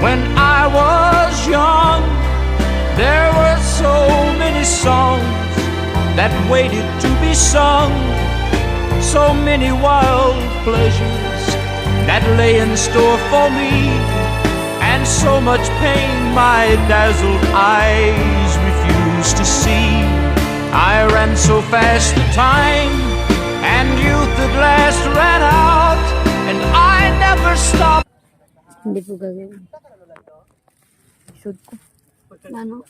When I was young, there were so many songs that waited to be sung, so many wild pleasures that lay in store for me, and so much pain my dazzled eyes refused to see. I ran so fast the time, and youth at last ran out, and I never stopped. Hindi po gagawin. Shoot ko. Ano?